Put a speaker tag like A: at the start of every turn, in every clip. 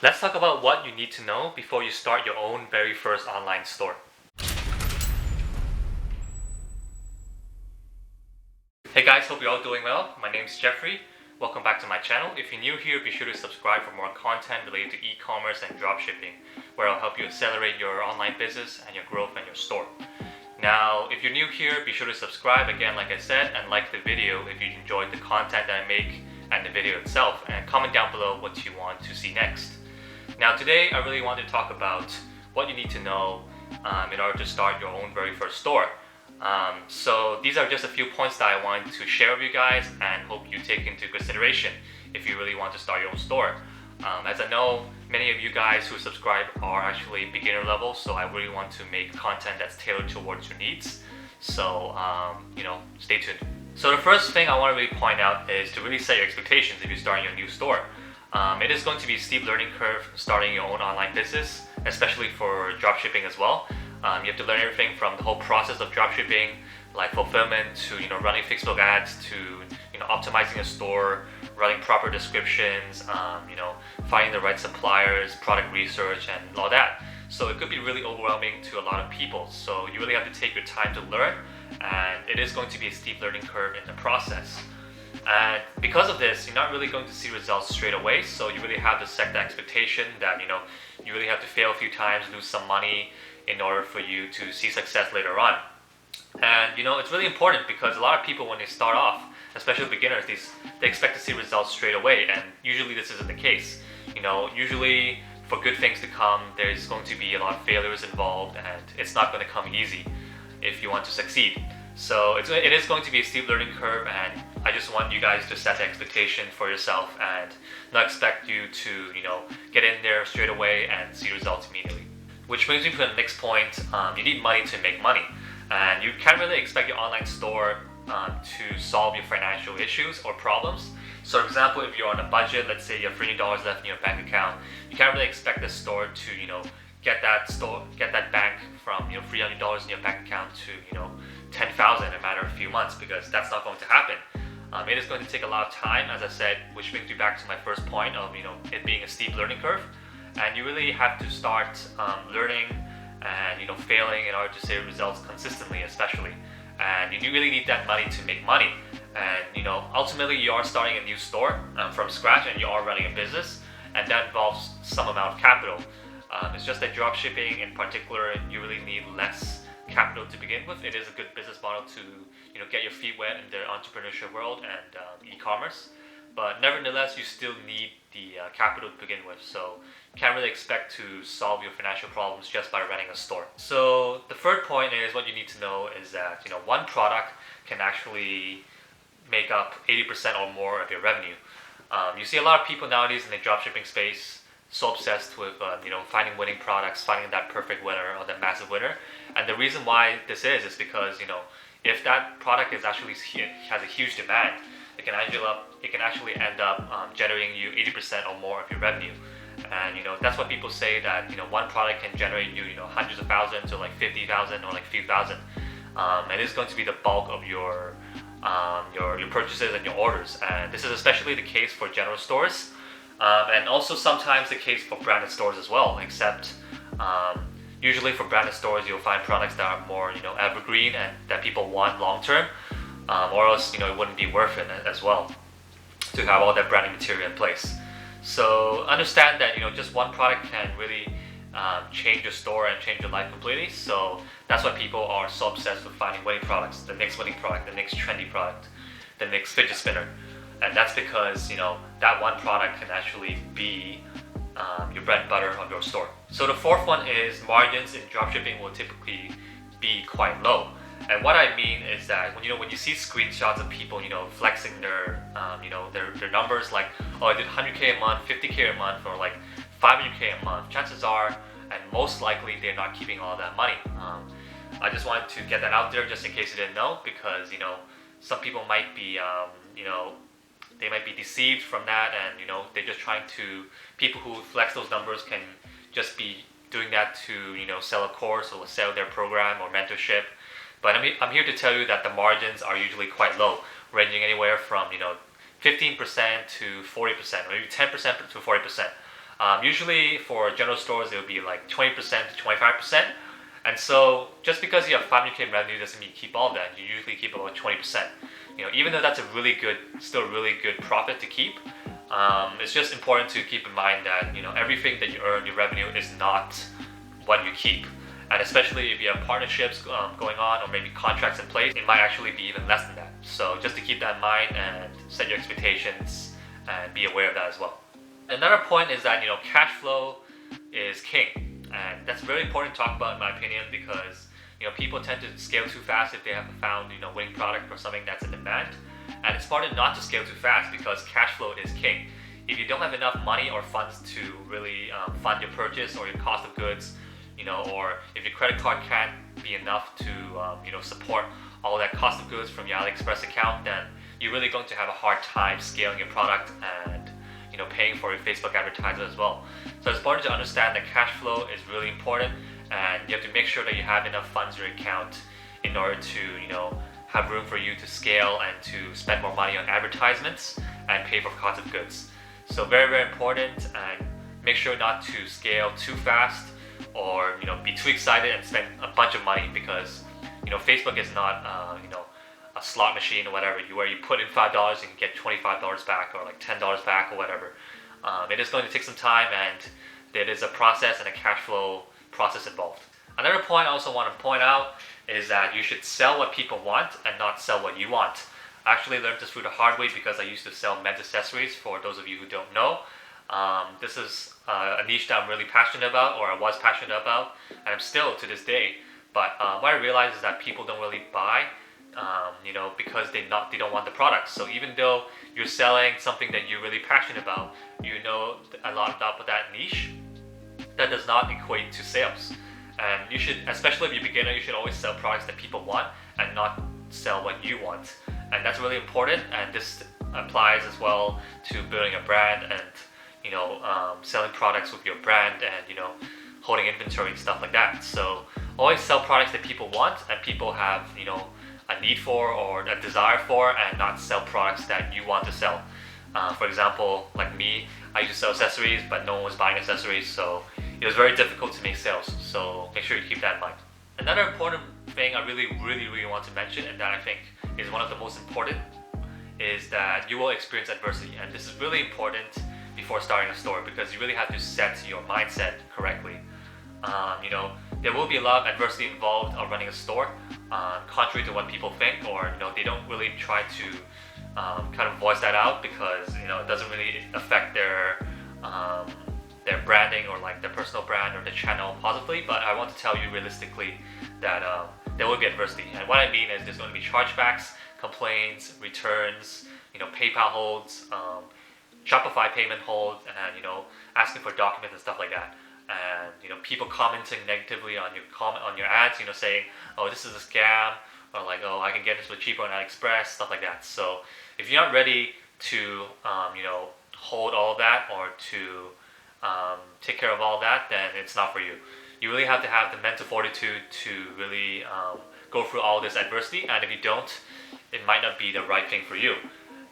A: Let's talk about what you need to know before you start your own very first online store. Hey guys, hope you're all doing well. My name is Jeffrey. Welcome back to my channel. If you're new here, be sure to subscribe for more content related to e-commerce and dropshipping, where I'll help you accelerate your online business and your growth and your store. Now, if you're new here, be sure to subscribe again, like I said, and like the video if you enjoyed the content that I make and the video itself, and comment down below what you want to see next. Now today, I really want to talk about what you need to know in order to start your own very first store. So these are just a few points that I want to share with you guys and hope you take into consideration if you really want to start your own store. As I know, many of you guys who subscribe are actually beginner level, so I really want to make content that's tailored towards your needs. So, stay tuned. So the first thing I want to really point out is to really set your expectations if you're starting your new store. It is going to be a steep learning curve starting your own online business, especially for dropshipping as well. You have to learn everything from the whole process of dropshipping, like fulfillment, to running Facebook ads, to optimizing a store, running proper descriptions, finding the right suppliers, product research, and all that. So it could be really overwhelming to a lot of people. So you really have to take your time to learn, and it is going to be a steep learning curve in the process. And because of this, you're not really going to see results straight away. So you really have to set the expectation that you really have to fail a few times, lose some money, in order for you to see success later on. And it's really important because a lot of people, when they start off, especially beginners, they expect to see results straight away, and usually this isn't the case. Usually for good things to come, there's going to be a lot of failures involved, and it's not going to come easy if you want to succeed. So it is going to be a steep learning curve, and I just want you guys to set the expectation for yourself and not expect you to get in there straight away and see results immediately. Which brings me to the next point. You need money to make money, and you can't really expect your online store to solve your financial issues or problems. So for example, if you're on a budget, let's say you have $300 left in your bank account, you can't really expect the store to get that bank from $300 in your bank account to $10,000 in a matter of a few months, because that's not going to happen. It is going to take a lot of time, as I said, which brings me back to my first point of it being a steep learning curve. And you really have to start learning and failing in order to see results consistently, especially. And you really need that money to make money. And ultimately you are starting a new store from scratch, and you are running a business, and that involves some amount of capital. It's just that dropshipping in particular, you really need less capital to begin with. It is a good business model to get your feet wet in the entrepreneurship world and e-commerce. But nevertheless, you still need the capital to begin with, so you can't really expect to solve your financial problems just by running a store. So the third point is, what you need to know is that one product can actually make up 80% or more of your revenue. You see a lot of people nowadays in the dropshipping space so obsessed with finding winning products, finding that perfect winner or the massive winner. And the reason why this is because if that product has a huge demand, it can actually end up generating you 80% or more of your revenue. And that's why people say that one product can generate you hundreds of thousands to like 50,000 or like few thousand. And it's going to be the bulk of your purchases and your orders. And this is especially the case for general stores, and also sometimes the case for branded stores as well. Except usually for branded stores, you'll find products that are more evergreen and that people want long term. Or else it wouldn't be worth it as well to have all that branding material in place. So understand that just one product can really change your store and change your life completely. So that's why people are so obsessed with finding winning products, the next winning product, the next trendy product, the next fidget spinner. And that's because that one product can actually be your bread and butter of your store. So the fourth one is, margins in dropshipping will typically be quite low. And what I mean is that when you see screenshots of people flexing their numbers, like, oh, I did 100K a month, 50K a month, or like 500K a month, chances are, and most likely, they're not keeping all that money. I just wanted to get that out there just in case you didn't know, because some people might be they might be deceived from that, and they're just trying to, people who flex those numbers can just be doing that to sell a course or sell their program or mentorship. But I'm here to tell you that the margins are usually quite low, ranging anywhere from 15% to 40%, or maybe 10% to 40%. Usually for general stores, it would be like 20% to 25%. And so just because you have 500K in revenue doesn't mean you keep all of that. You usually keep about 20%. Even though that's still really good profit to keep, it's just important to keep in mind that everything that you earn, your revenue, is not what you keep. And especially if you have partnerships going on, or maybe contracts in place, it might actually be even less than that. So just to keep that in mind and set your expectations and be aware of that as well. Another point is that cash flow is king, and that's very important to talk about in my opinion, because people tend to scale too fast if they haven't found winning product or something that's in demand. And it's important not to scale too fast because cash flow is king. If you don't have enough money or funds to really fund your purchase or your cost of goods, or if your credit card can't be enough to support all that cost of goods from your AliExpress account, then you're really going to have a hard time scaling your product and paying for your Facebook advertisement as well. So it's important to understand that cash flow is really important, and you have to make sure that you have enough funds in your account in order to have room for you to scale and to spend more money on advertisements and pay for cost of goods. So very, very important, and make sure not to scale too fast or be too excited and spend a bunch of money, because Facebook is not a slot machine or whatever, where you put in $5 you can get $25 back, or like $10 back or whatever. It is going to take some time, and there is a process and a cash flow process involved. Another point I also want to point out is that you should sell what people want and not sell what you want. I actually learned this through the hard way because I used to sell men's accessories, for those of you who don't know. This is a niche that I'm really passionate about, or I was passionate about, and I'm still to this day. But what I realized is that people don't really buy because they don't want the product. So even though you're selling something that you're really passionate about, a lot about that niche, that does not equate to sales. And you should, especially if you're a beginner, you should always sell products that people want and not sell what you want. And that's really important, and this applies as well to building a brand and selling products with your brand and holding inventory and stuff like that. So always sell products that people want and people have a need for or a desire for, and not sell products that you want to sell. For example, like me, I used to sell accessories, but no one was buying accessories, so it was very difficult to make sales. So make sure you keep that in mind. Another important thing I really want to mention, and that I think is one of the most important, is that you will experience adversity. And this is really important before starting a store, because you really have to set your mindset correctly. There will be a lot of adversity involved of running a store, contrary to what people think, or they don't really try to kind of voice that out, because it doesn't really affect their branding or like their personal brand or the channel positively. But I want to tell you realistically that there will be adversity, and what I mean is there's going to be chargebacks, complaints, returns, PayPal holds, Shopify payment holds, and asking for documents and stuff like that. And people commenting negatively on your ads, saying, oh, this is a scam, or like, oh, I can get this for cheaper on AliExpress, stuff like that. So if you're not ready to hold all of that, or to take care of all that, then it's not for you. You really have to have the mental fortitude to really go through all this adversity, and if you don't, it might not be the right thing for you.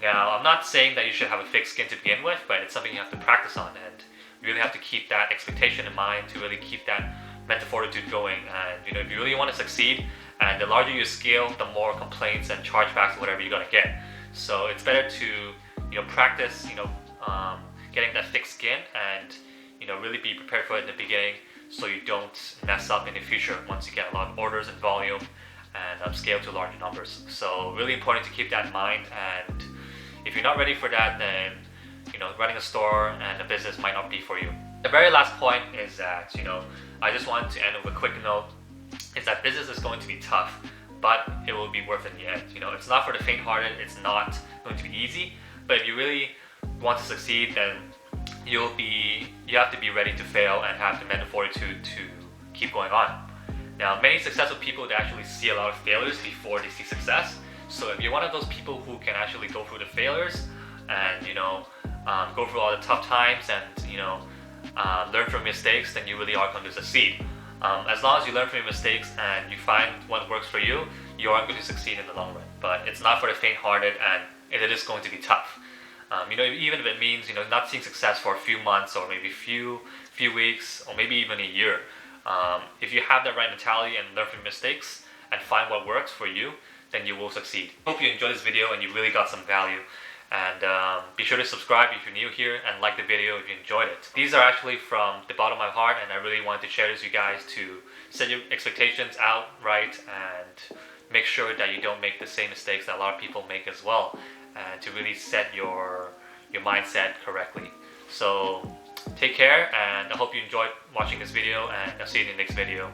A: Now, I'm not saying that you should have a thick skin to begin with, but it's something you have to practice on, and you really have to keep that expectation in mind to really keep that mental fortitude going. And if you really want to succeed, and the larger you scale, the more complaints and chargebacks, whatever you're gonna get. So it's better to practice getting that thick skin, and really be prepared for it in the beginning, so you don't mess up in the future once you get a lot of orders and volume and scale to larger numbers. So really important to keep that in mind. And if you're not ready for that, then running a store and a business might not be for you. The very last point is that I just wanted to end with a quick note, is that business is going to be tough, but it will be worth it in the end. It's not for the faint-hearted. It's not going to be easy, but if you really want to succeed, then you have to be ready to fail and have the mental fortitude to keep going on. Now, many successful people, they actually see a lot of failures before they see success. So if you're one of those people who can actually go through the failures and go through all the tough times and learn from mistakes, then you really are going to succeed. As long as you learn from your mistakes and you find what works for you, you are going to succeed in the long run. But it's not for the faint-hearted, and it is going to be tough. Even if it means not seeing success for a few months or maybe few weeks or maybe even a year. If you have that right mentality and learn from mistakes and find what works for you, then you will succeed. Hope you enjoyed this video and you really got some value. And be sure to subscribe if you're new here and like the video if you enjoyed it. These are actually from the bottom of my heart, and I really wanted to share this with you guys to set your expectations out right and make sure that you don't make the same mistakes that a lot of people make as well, and to really set your mindset correctly. So take care, and I hope you enjoyed watching this video, and I'll see you in the next video.